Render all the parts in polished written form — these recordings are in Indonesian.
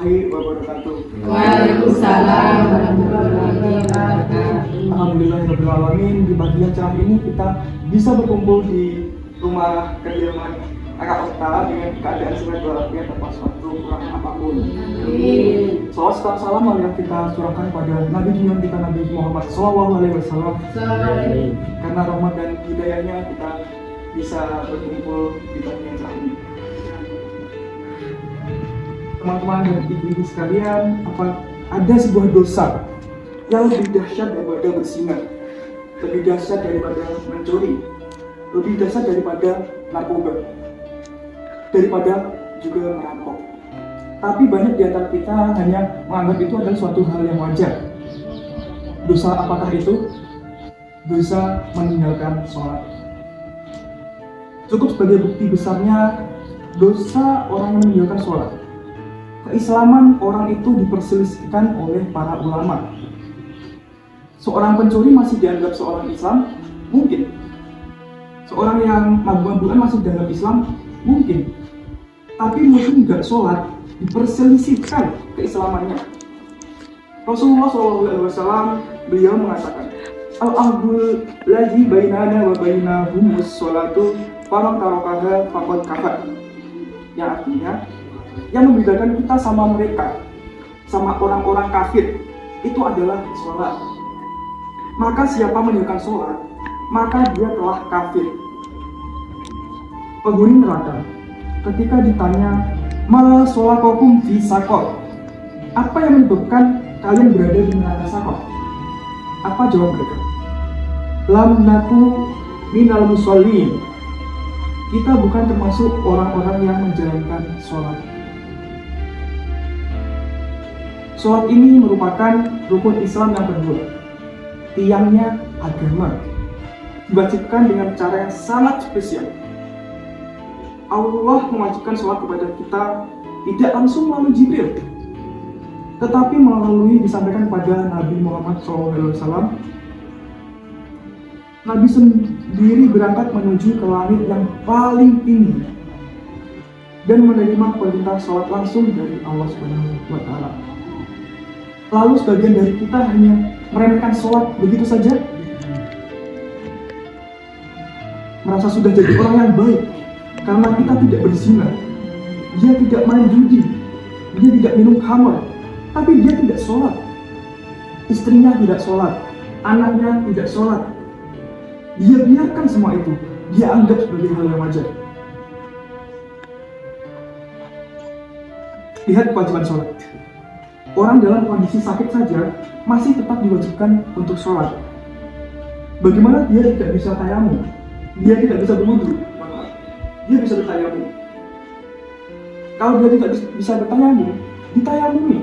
warahmatullahi wabarakatuh. Waalaikumsalam warahmatullahi wabarakatuh. Alhamdulillahirabbil alamin, di pagi yang cerah ini kita bisa berkumpul di rumah kediaman Kakak Okta dengan keadaan sehat walafiat tanpa suatu kurang apapun. Salawat serta salam yang kita curahkan pada Nabi junjungan kita Nabi Muhammad SAW. Karena rahmat dan hidayahnya kita bisa berkumpul di pagi yang cerah ini. Teman-teman dan ibu-ibu sekalian, ada sebuah dosa yang lebih dahsyat daripada berzina, lebih dahsyat daripada mencuri, lebih dahsyat daripada narkoba, daripada juga merampok. Tapi banyak di antara kita hanya menganggap itu adalah suatu hal yang wajar. Dosa apakah itu? Dosa meninggalkan sholat. Cukup sebagai bukti besarnya dosa orang yang meninggalkan sholat. Keislaman orang itu diperselisihkan oleh para ulama. Seorang pencuri masih dianggap seorang Islam? Mungkin. Seorang yang mabuk-mabukan masih dianggap Islam? Mungkin. Tapi muslim nggak sholat diperselisihkan keislamannya. Rasulullah SAW beliau mengatakan, al-ahdul ladzi bainana wa bainahumus sholatu faman tarakaha faqad kafar. Yang artinya, yang membedakan kita sama mereka, sama orang-orang kafir, itu adalah sholat. Maka siapa meninggalkan sholat, maka dia telah kafir. Penghuni neraka ketika ditanya, mal sholakokum fi sakor, apa yang menyebabkan kalian berada di neraka sakor? Apa jawab mereka? Lam naku minal musallin, kita bukan termasuk orang-orang yang menjalankan sholat. Sholat ini merupakan rukun Islam yang kedua, tiangnya agama, diwajibkan dengan cara yang sangat spesial. Allah mewajibkan sholat kepada kita tidak langsung melalui Jibril, tetapi melalui disampaikan kepada Nabi Muhammad SAW. Nabi sendiri berangkat menuju ke langit yang paling tinggi dan menerima perintah sholat langsung dari Allah SWT. Lalu sebagian dari kita hanya meremehkan sholat begitu saja, merasa sudah jadi orang yang baik karena kita tidak berzina, dia tidak main judi, dia tidak minum khamar, tapi dia tidak sholat, istrinya tidak sholat, anaknya tidak sholat, dia biarkan semua itu, dia anggap sebagai hal yang wajar. Lihat kewajiban sholat. Orang dalam kondisi sakit saja masih tetap diwajibkan untuk sholat. Bagaimana dia tidak bisa tayamum? Dia tidak bisa berwudu? Dia bisa bertayamum. Kalau dia tidak bisa bertayamum, ditayamumi.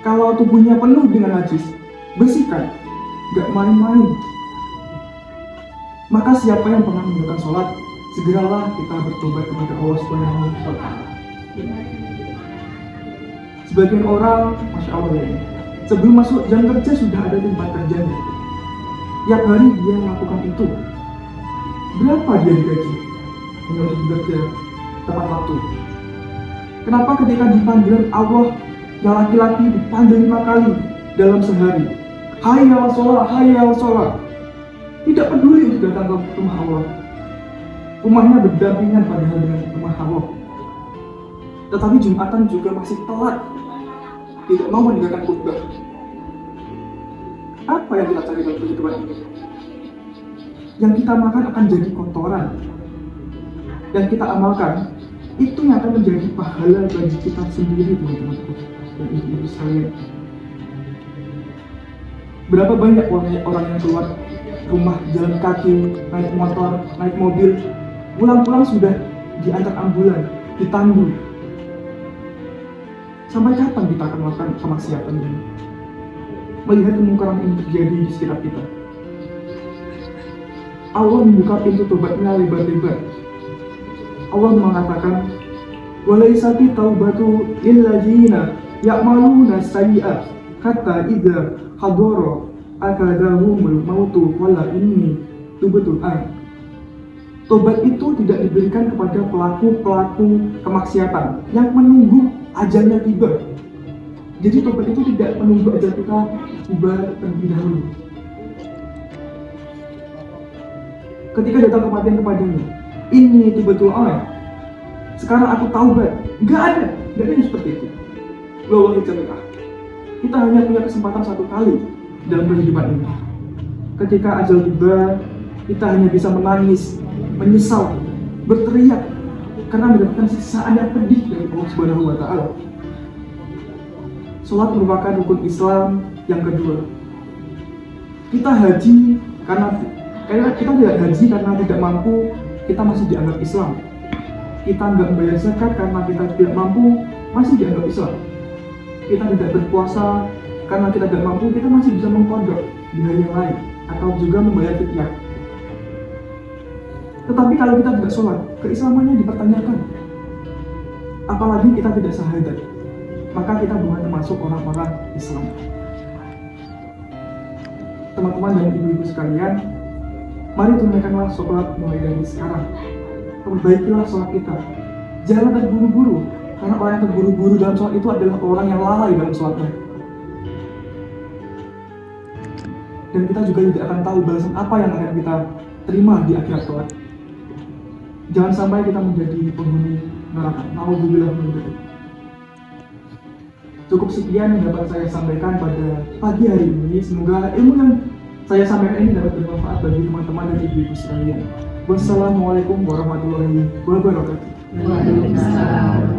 Kalau tubuhnya penuh dengan najis, bersihkan, gak main-main. Maka siapa yang pernah meninggalkan sholat, segeralah kita bertobat kepada Allah SWT. Sebagian orang, Masya Allah ya, sebelum masuk jam kerja sudah ada tempat kerjanya. Tiap hari dia melakukan itu. Berapa dia digaji? Hanya untuk bekerja tepat waktu. Kenapa ketika dipanggilan Allah, yang laki-laki dipanggil 5 kali dalam sehari? Hayya 'alas sholat, hayya 'alas sholat. Tidak peduli untuk datang ke rumah Allah. Rumahnya berdampingan padahal dengan rumah Allah. Tetapi Jumatan juga masih telat, tidak mau meninggalkan khutbah. Apa yang kita cari dalam kehidupan ini? Yang kita makan akan jadi kotoran, dan kita amalkan, itu yang akan menjadi pahala bagi kita sendiri, teman-teman dan ibu-ibu sekalian. Berapa banyak orang yang keluar rumah jalan kaki, naik motor, naik mobil, pulang-pulang sudah diantar ambulan, ditandu. Sampai kapan kita akan melakukan kemaksiatan ini? Melihat kemungkaran ini terjadi di sekitar kita. Allah membuka pintu tobatnya lebar-lebar. Allah mengatakan, "Walaisati taubatu lilladzina ya'maluna sayyi'at hatta idza hadara akadahumul mautu wala inni tubtu an." Tobat itu tidak diberikan kepada pelaku-pelaku kemaksiatan yang menunggu ajalnya tiba. Jadi tobat itu tidak menunggu ajal kita tiba terlebih dahulu. Ketika datang kematian kepadanya, ini tibatul alaih, sekarang aku taubat. Nggak ada yang seperti itu. Wallahi jami'ah. Kita hanya punya kesempatan satu kali dalam kehidupan ini. Ketika ajal tiba, kita hanya bisa menangis, menyesal, berteriak karena mendapatkan siksaan yang pedih dari Allah Subhanahu wa Ta'ala. Sholat merupakan rukun Islam yang kedua. Kita haji karena kita tidak haji karena tidak mampu, kita masih dianggap Islam. Kita nggak membayar zakat karena kita tidak mampu, masih dianggap Islam. Kita tidak berpuasa karena kita tidak mampu, kita masih bisa mengkodok di hari yang lain atau juga membayar fidyah. Tetapi kalau kita tidak sholat, keislamannya dipertanyakan. Apalagi kita tidak syahadat, maka kita bukan termasuk orang-orang Islam. Teman-teman dan ibu-ibu sekalian, mari tunaikanlah sholat mulai dari sekarang. Perbaikilah sholat kita. Jangan terburu-buru, karena orang yang terburu-buru dalam sholat itu adalah orang yang lalai dalam sholatnya. Dan kita juga tidak akan tahu balasan apa yang akan kita terima di akhirat sholat. Jangan sampai kita menjadi penghuni neraka. Nauzubillah min dzalik. Cukup sekian yang dapat saya sampaikan pada pagi hari ini. Semoga ilmu yang saya sampaikan ini dapat bermanfaat bagi teman-teman dan ibu-ibu sekalian. Wassalamualaikum warahmatullahi wabarakatuh. Waalaikumsalam.